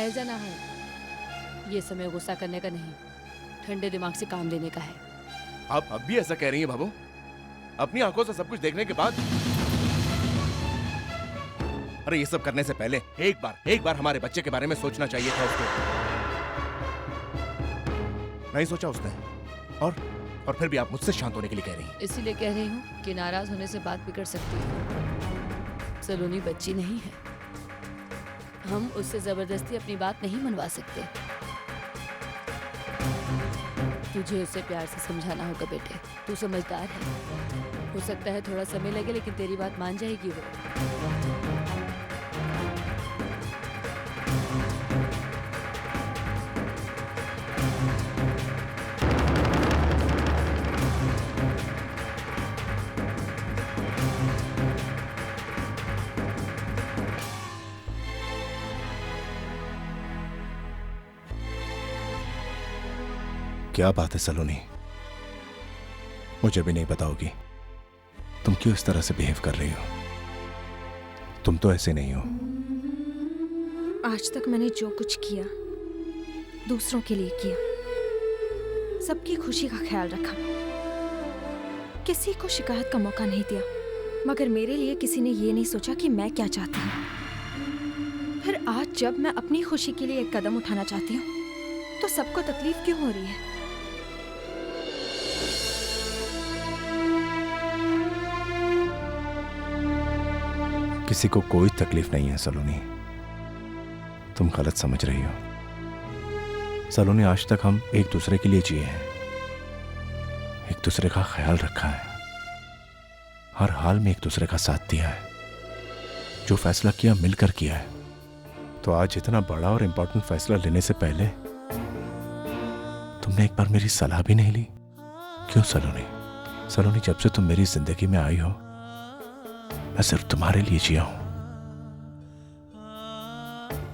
ठहर जाना है। ये समय गुस्सा करने का नहीं, ठंडे दिमाग से काम लेने का है। आप अब भी ऐसा कह रही हैं भाभो? अपनी आंखों से सब कुछ देखने के बाद? अरे ये सब करने से पहले एक बार हमारे बच्चे के बारे में सोचना चाहिए था उसको। नहीं सोचा उसने। और फिर भी आप मुझसे शांत होने के लिए कह रही हैं। इसीलिए कह रही हूँ कि नाराज होने से बात बिगड़ सकती है। सलोनी बच्ची नहीं है, हम उससे जबरदस्ती अपनी बात नहीं मनवा सकते। तुझे उसे प्यार से समझाना होगा बेटे, तू समझदार है। हो सकता है थोड़ा समय लगे, लेकिन तेरी बात मान जाएगी वो। क्या बात है सलोनी, मुझे भी नहीं बताओगी तुम क्यों इस तरह से बिहेव कर रही हो? तुम तो ऐसे नहीं हो। आज तक मैंने जो कुछ किया दूसरों के लिए किया, सबकी खुशी का ख्याल रखा, किसी को शिकायत का मौका नहीं दिया, मगर मेरे लिए किसी ने ये नहीं सोचा कि मैं क्या चाहती हूँ। फिर आज जब मैं अपनी खुशी के लिए एक कदम उठाना चाहती हूँ तो सबको तकलीफ क्यों हो रही है? किसी को कोई तकलीफ नहीं है सलोनी, तुम गलत समझ रही हो। सलोनी, आज तक हम एक दूसरे के लिए जिए हैं, एक दूसरे का ख्याल रखा है, हर हाल में एक दूसरे का साथ दिया है, जो फैसला किया मिलकर किया है। तो आज इतना बड़ा और इंपॉर्टेंट फैसला लेने से पहले तुमने एक बार मेरी सलाह भी नहीं ली? क्यों सलोनी? सलोनी, जब से तुम मेरी जिंदगी में आई हो मैं सिर्फ तुम्हारे लिए जिया हूं।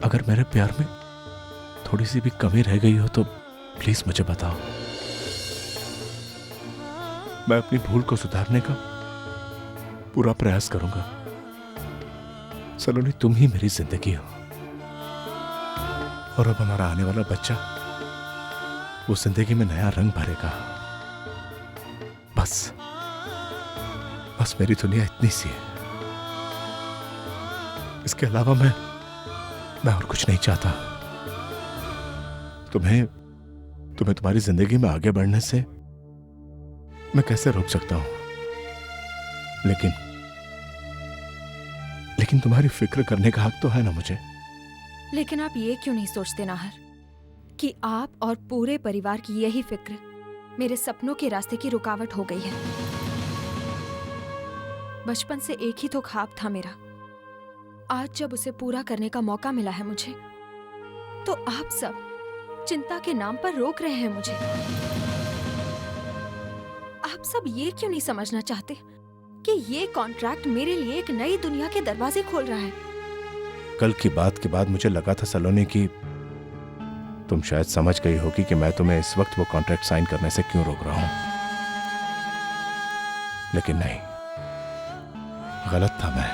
अगर मेरे प्यार में थोड़ी सी भी कमी रह गई हो तो प्लीज मुझे बताओ, मैं अपनी भूल को सुधारने का पूरा प्रयास करूंगा। सलोनी, तुम ही मेरी जिंदगी हो, और अब हमारा आने वाला बच्चा वो जिंदगी में नया रंग भरेगा। बस बस मेरी दुनिया इतनी सी है, इसके अलावा मैं और कुछ नहीं चाहता। तुम्हें तुम्हारी जिंदगी में आगे बढ़ने से मैं कैसे रोक सकता हूं? लेकिन तुम्हारी फिक्र करने का हक तो है ना मुझे। लेकिन आप ये क्यों नहीं सोचते नाहर कि आप और पूरे परिवार की यही फिक्र मेरे सपनों के रास्ते की रुकावट हो गई है। बचपन से एक ही तो ख्वाब था मेरा, आज जब उसे पूरा करने का मौका मिला है मुझे, तो आप सब चिंता के नाम पर रोक रहे हैं मुझे। आप सब ये क्यों नहीं समझना चाहते कि ये कॉन्ट्रैक्ट मेरे लिए एक नई दुनिया के दरवाजे खोल रहा है? कल की बात के बाद मुझे लगा था सलोनी कि तुम शायद समझ गई होगी कि मैं तुम्हें इस वक्त वो कॉन्ट्रैक्ट साइन करने से क्यों रोक रहा हूं, लेकिन नहीं, गलत था मैं।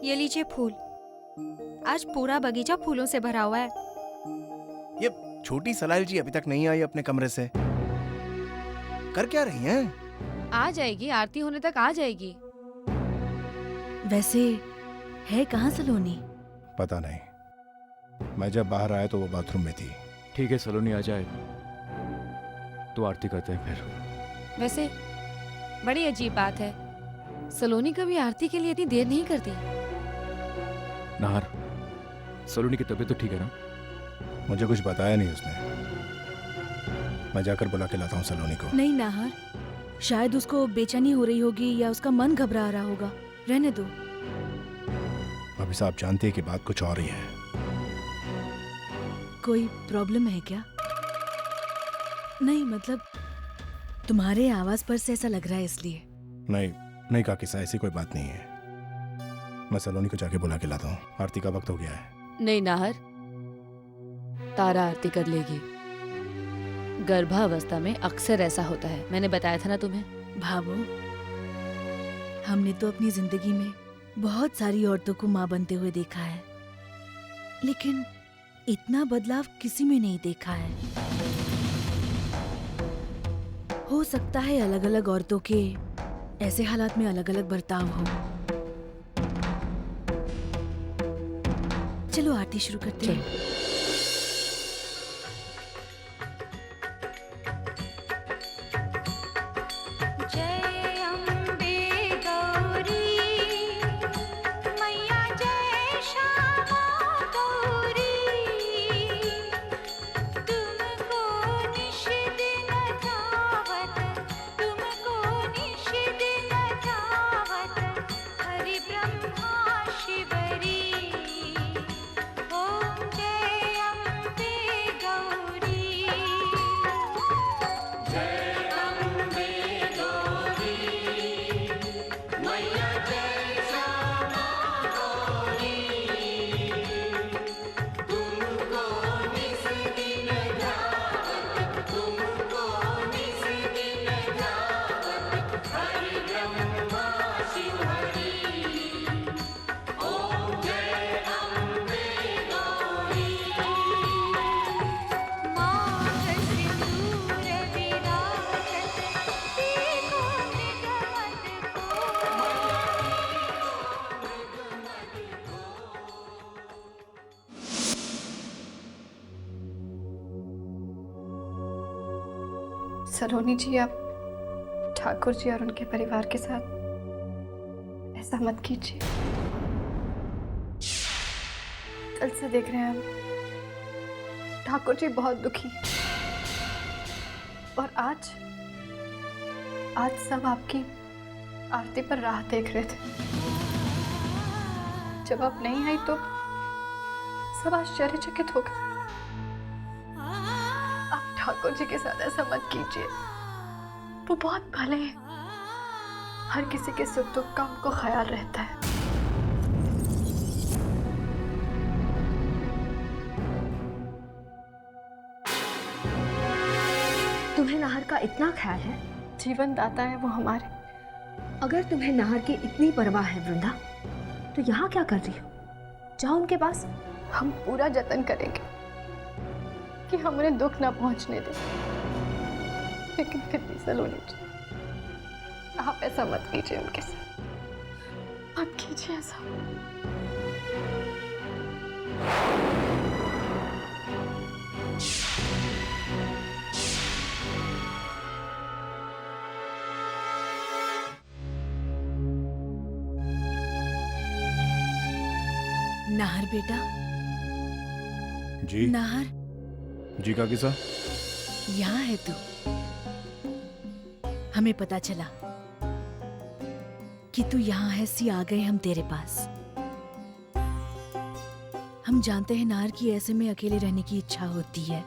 ये लीजिए फूल। आज पूरा बगीचा फूलों से भरा हुआ है। ये छोटी सलाइल जी अभी तक नहीं आई अपने कमरे से। कर क्या रही हैं? आ जाएगी, आरती होने तक आ जाएगी। वैसे है कहाँ सलोनी? पता नहीं, मैं जब बाहर आया तो वो बाथरूम में थी। ठीक है, सलोनी आ जाए तो आरती करते हैं फिर। वैसे बड़ी अजीब बात है, सलोनी कभी आरती के लिए इतनी देर नहीं करती। नाहर, सलोनी की तबीयत तो ठीक है ना? मुझे कुछ बताया नहीं उसने। मैं जाकर बुला के लाता हूँ सलोनी को। नहीं नाहर, शायद उसको बेचैनी हो रही होगी या उसका मन घबरा रहा होगा। रहने दो। भाभी साहब जानते हैं कि बात कुछ और ही है। कोई प्रॉब्लम है क्या? नहीं मतलब तुम्हारे आवाज पर से ऐसा लग रहा है इसलिए। नहीं काकी साहब, ऐसी कोई बात नहीं है। मैं सलोनी को जाके बुला के लाता हूँ। आरती का वक्त हो गया है। नहीं नाहर, तारा आरती कर लेगी। गर्भावस्था में अक्सर ऐसा होता है, मैंने बताया था ना तुम्हें। भावो, हमने तो अपनी जिंदगी में बहुत सारी औरतों को माँ बनते हुए देखा है, लेकिन इतना बदलाव किसी में नहीं देखा है। हो सकता है अलग अलग औरतों के ऐसे हालात में अलग अलग बर्ताव हो। चलो आरती शुरू करते हैं। सलोनी जी, आप ठाकुर जी और उनके परिवार के साथ ऐसा मत कीजिए। कल से देख रहे हैं हम, ठाकुर जी बहुत दुखी हैं। और आज सब आपकी आरती पर राह देख रहे थे। जब आप नहीं आई तो सब आश्चर्यचकित हो गए। ठाकुर जी के साथ ऐसा मत कीजिए, वो बहुत भले हैं। हर किसी के सुख दुख का उनको ख्याल रहता है। तुम्हें नाहर का इतना ख्याल है? जीवन दाता है वो हमारे। अगर तुम्हें नाहर की इतनी परवाह है वृंदा, तो यहाँ क्या कर रही हो? जाओ उनके पास। हम पूरा जतन करेंगे कि हम उन्हें दुख ना पहुंचने दें। लेकिन फिर भी सलोनी जी, आप ऐसा मत कीजिए उनके साथ, मत कीजिए ऐसा। नाहर बेटा। जी नाहर, जी काकी साहब। यहाँ है तू। हमें पता चला कि तू यहाँ है, सी आ गए हम तेरे पास। हम जानते हैं नाहर की ऐसे में अकेले रहने की इच्छा होती है,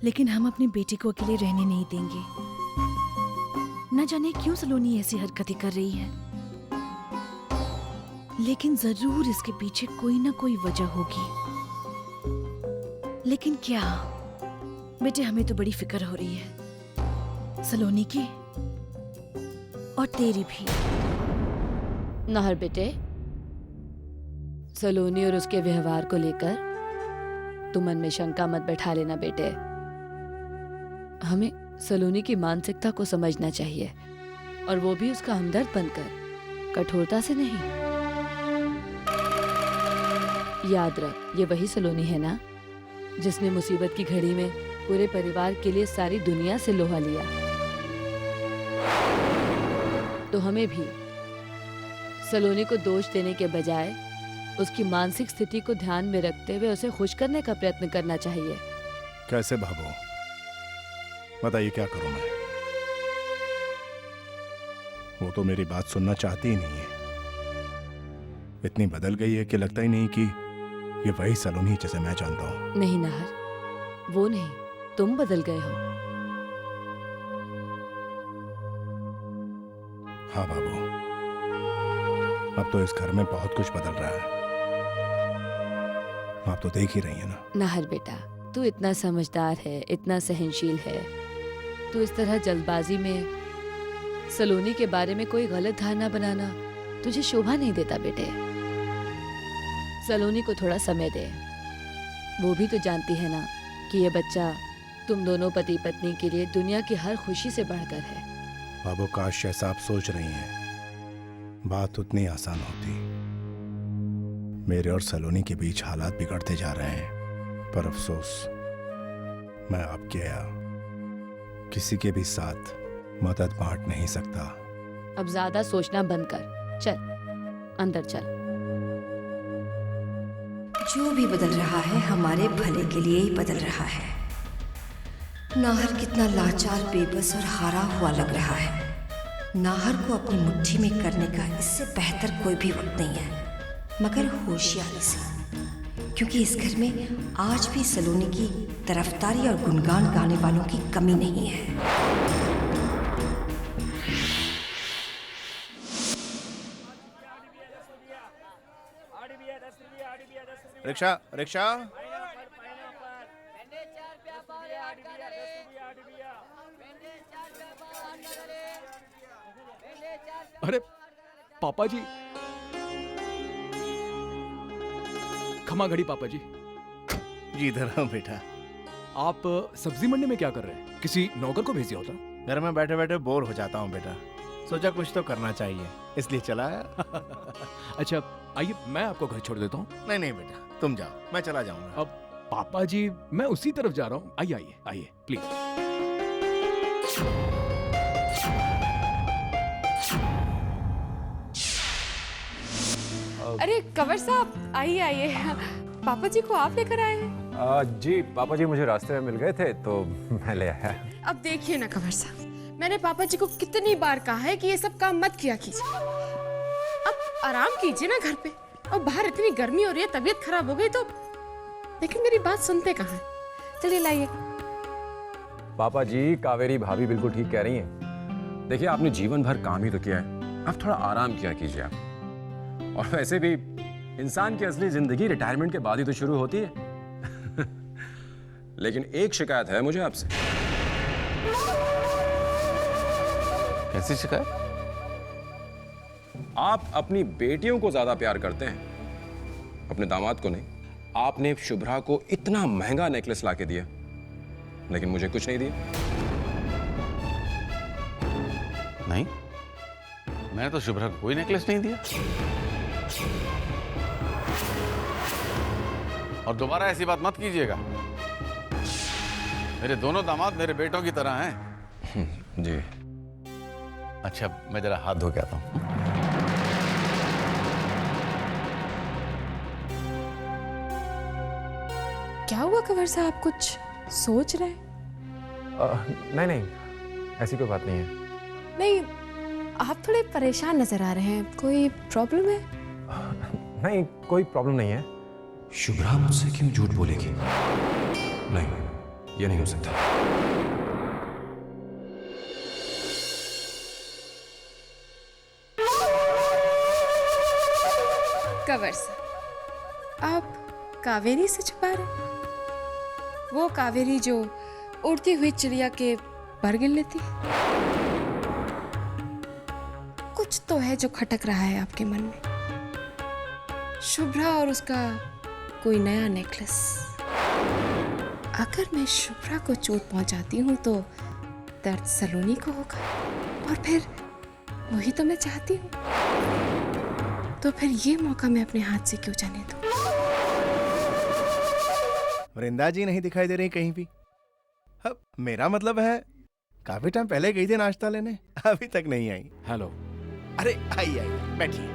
लेकिन हम अपनी बेटी को अकेले रहने नहीं देंगे। न जाने क्यों सलोनी ऐसी हरकतें कर रही है, लेकिन जरूर इसके पीछे कोई ना कोई वजह होगी। लेकिन क्या? बेटे, हमें तो बड़ी फिक्र हो रही है, सलोनी की और तेरी भी। नाहर बेटे, सलोनी और उसके व्यवहार को लेकर तुम मन में शंका मत बैठा लेना बेटे। हमें सलोनी की मानसिकता को समझना चाहिए, और वो भी उसका हमदर्द बनकर, कठोरता से नहीं। याद रख, ये वही सलोनी है ना जिसने मुसीबत की घड़ी में पूरे परिवार के लिए सारी दुनिया से लोहा लिया। तो हमें भी सलोनी को दोष देने के बजाय उसकी मानसिक स्थिति को ध्यान में रखते हुए उसे खुश करने का प्रयत्न करना चाहिए। कैसे भाभो, बताइए क्या करूं मैं? वो तो मेरी बात सुनना चाहती ही नहीं है। इतनी बदल गई है कि लगता ही नहीं कि ये वही सलोनी जैसे मैं जानता हूं। नहीं नाहर, वो नहीं, तुम बदल गए हो। हाँ बाबू, अब तो इस घर में बहुत कुछ बदल रहा है। आप तो देख ही रही हैं ना। नाहर बेटा, तू इतना समझदार है, इतना सहनशील है, तू इस तरह जल्दबाजी में सलोनी के बारे में कोई गलत धारणा बनाना तुझे शोभा नहीं देता बेटे। सलोनी को थोड़ा समय दे। वो भी तो जानती है ना कि ये बच्चा तुम दोनों पति पत्नी के लिए दुनिया की हर खुशी से बढ़कर है। बाबू, काश जैसा आप सोच रही हैं बात उतनी आसान होती। मेरे और सलोनी के बीच हालात बिगड़ते जा रहे हैं, पर अफसोस मैं आपके या किसी के भी साथ मदद बांट नहीं सकता। अब ज्यादा सोचना बंद कर, चल अंदर चल। जो भी बदल रहा है हमारे भले के लिए ही बदल रहा है। नाहर कितना लाचार, बेबस और हारा हुआ लग रहा है। नाहर को अपनी मुट्ठी में करने का इससे बेहतर कोई भी वक्त नहीं है, मगर होशियारी से, क्योंकि इस घर में आज भी सलोनी की तरफदारी और गुणगान गाने वालों की कमी नहीं है। Rickshaw, rickshaw. अरे पापा जी, खमा घड़ी पापा जी। जी इधर आओ बेटा। आप सब्जी मंडी में क्या कर रहे हैं? किसी नौकर को भेजिए होता। घर में बैठे बैठे बोर हो जाता हूँ बेटा, सोचा कुछ तो करना चाहिए, इसलिए चला आया। अच्छा आइए, मैं आपको घर छोड़ देता हूँ। नहीं नहीं बेटा, तुम जाओ, मैं चला जाऊंगा। अब पापा जी, मैं उसी तरफ जा रहा हूँ। आइए आइए आइए प्लीज। अरे कंवर साहब, आइए आइए। पापा जी को आप लेकर आए हैं? जी पापा जी मुझे रास्ते में मिल गए थे तो मैं ले आया। अब देखिए ना कंवर साहब, मैंने पापा जी को कितनी बार कहा है कि ये सब काम मत किया कीजिए। अब आराम कीजिए ना घर पे, और बाहर इतनी गर्मी हो रही है, तबीयत खराब हो गई तो। लेकिन मेरी बात सुनते कहाँ हैं? चलिए लाइए। पापा जी, कावेरी भाभी बिल्कुल ठीक कह रही हैं। देखिए, आपने जीवन भर काम ही तो किया है, अब थोड़ा आराम किया कीजिए आप। और वैसे भी इंसान की असली जिंदगी रिटायरमेंट के बाद ही तो शुरू होती है। लेकिन एक शिकायत है मुझे आपसे। कैसी शिकायत? आप अपनी बेटियों को ज्यादा प्यार करते हैं, अपने दामाद को नहीं। आपने शुभ्रा को इतना महंगा नेकलेस लाके दिया, लेकिन मुझे कुछ नहीं दिया। नहीं, मैंने तो शुभ्रा को कोई नेकलेस नहीं दिया। और दोबारा ऐसी बात मत कीजिएगा। मेरे दोनों दामाद मेरे बेटों की तरह हैं। जी। अच्छा, मैं जरा हाथ धो के आता हूं। क्या हुआ कंवर साहब, कुछ सोच रहे हैं? नहीं नहीं, ऐसी कोई बात नहीं है। नहीं, आप थोड़े परेशान नजर आ रहे हैं, कोई प्रॉब्लम है? नहीं, कोई प्रॉब्लम नहीं है। शुभ्रा मुझसे क्यों झूठ बोलेगी? नहीं, ये नहीं हो सकता। कंवर साहब, आप कावेरी से छुपा रहे? वो कावेरी जो उड़ती हुई चिड़िया के पर गिन लेती है? कुछ तो है जो खटक रहा है आपके मन में। शुभ्रा और उसका कोई नया नेकलेस। अगर मैं शुभ्रा को चोट पहुंचाती हूँ तो दर्द सलोनी को होगा, और फिर वही तो मैं चाहती हूँ। तो फिर ये मौका मैं अपने हाथ से क्यों जाने दूँ? वृंदा जी नहीं दिखाई दे रही कहीं भी। अब मेरा मतलब है काफी टाइम पहले गई थी नाश्ता लेने, अभी तक नहीं आई। हेलो। अरे आई आई, बैठिए।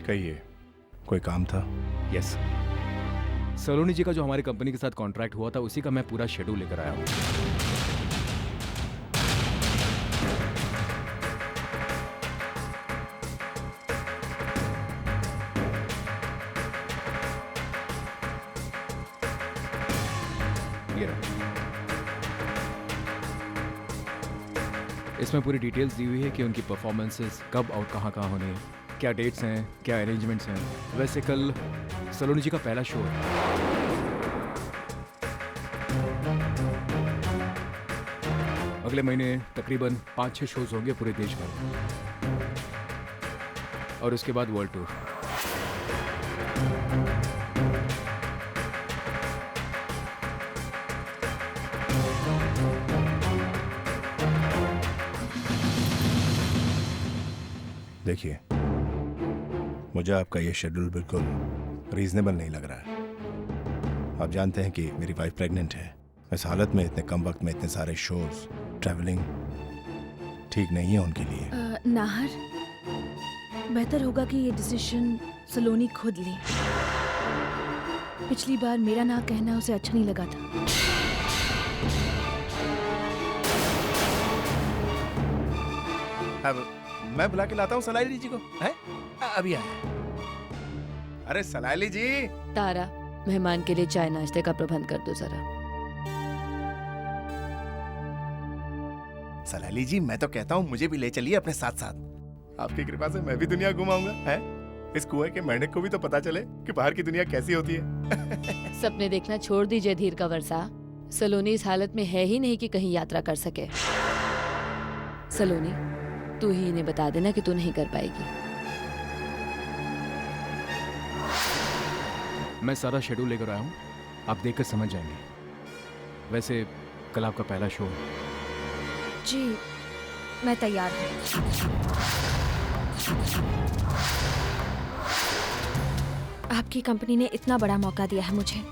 कहिए, कोई काम था? यस, सलोनी जी का जो हमारी कंपनी के साथ कॉन्ट्रैक्ट हुआ था उसी का मैं पूरा शेड्यूल लेकर आया हूँ। इसमें पूरी डिटेल्स दी हुई है कि उनकी परफॉर्मेंसेस कब और कहाँ कहाँ होनी है, क्या डेट्स हैं, क्या अरेंजमेंट्स हैं। वैसे कल सलोनी जी का पहला शो है। अगले महीने तकरीबन 5-6 शोज होंगे पूरे देश भर, और उसके बाद वर्ल्ड टूर। देखिए, मुझे आपका ये शेड्यूल बिल्कुल रीजनेबल नहीं लग रहा है। आप जानते हैं कि मेरी वाइफ प्रेग्नेंट है। इस हालत में इतने कम वक्त में इतने सारे शोज, ट्रैवलिंग ठीक नहीं है उनके लिए। नाहर, बेहतर होगा कि ये डिसीजन सलोनी खुद ले। पिछली बार मेरा ना कहना उसे अच्छा नहीं लगा था। अब मैं बुला के लाता हूँ सलाइली जी को, हैं? अभी आया। अरे सलाइली जी। तारा, मेहमान के लिए चाय नाश्ते का प्रबंध कर दो जरा। सलाइली जी, मैं तो कहता हूँ मुझे भी ले चलिए अपने साथ साथ। आपकी कृपा से मैं भी दुनिया घुमाऊंगा, हैं? इस कुएं के मेंढक को भी तो पता चले कि बाहर की दुनिया कैसी होती है। सपने देखना छोड़ दीजिए धीर का वर्षा। सलोनी इस हालत में है ही नहीं कि कहीं यात्रा कर सके। सलोनी, तू ही इन्हें बता देना कि तू नहीं कर पाएगी। मैं सारा शेड्यूल लेकर आया हूँ, आप देखकर समझ जाएंगे। वैसे कल आपका पहला शो है। जी, मैं तैयार हूँ। आपकी कंपनी ने इतना बड़ा मौका दिया है मुझे,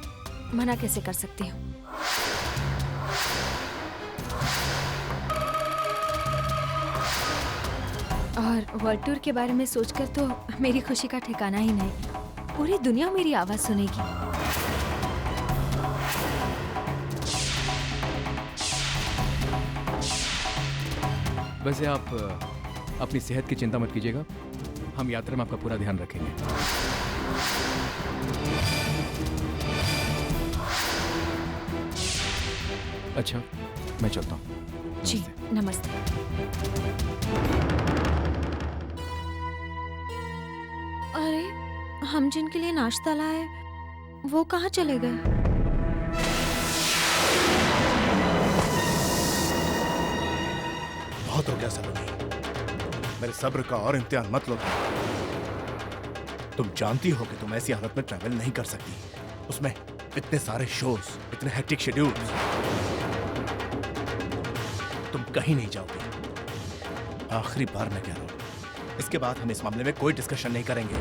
मना कैसे कर सकती हूँ? और वर्ल्ड टूर के बारे में सोचकर तो मेरी खुशी का ठिकाना ही नहीं। पूरी दुनिया मेरी आवाज सुनेगी। वैसे आप अपनी सेहत की चिंता मत कीजिएगा, हम यात्रा में आपका पूरा ध्यान रखेंगे। अच्छा, मैं चलता हूँ। जी, नमस्ते। अरे, हम जिनके लिए नाश्ता लाए वो कहाँ चले गए? बहुत हो गया सलोनी, मेरे सब्र का और इम्तिहान मत लो। तुम जानती हो कि तुम ऐसी हालत में ट्रैवल नहीं कर सकती, उसमें इतने सारे शोज, इतने हेक्टिक शेड्यूल। तुम कहीं नहीं जाओगे। आखिरी बार मैं कह रहा हूं, इसके बाद हम इस मामले में कोई डिस्कशन नहीं करेंगे।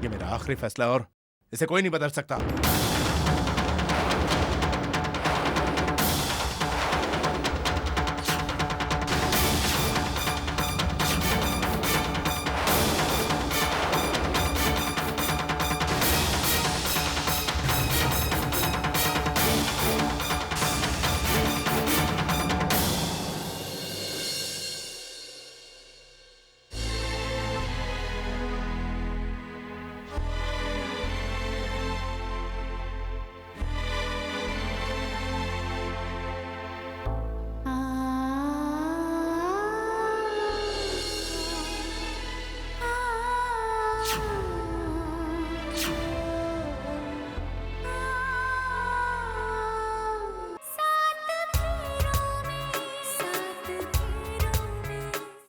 ये मेरा आखिरी फैसला और इसे कोई नहीं बदल सकता।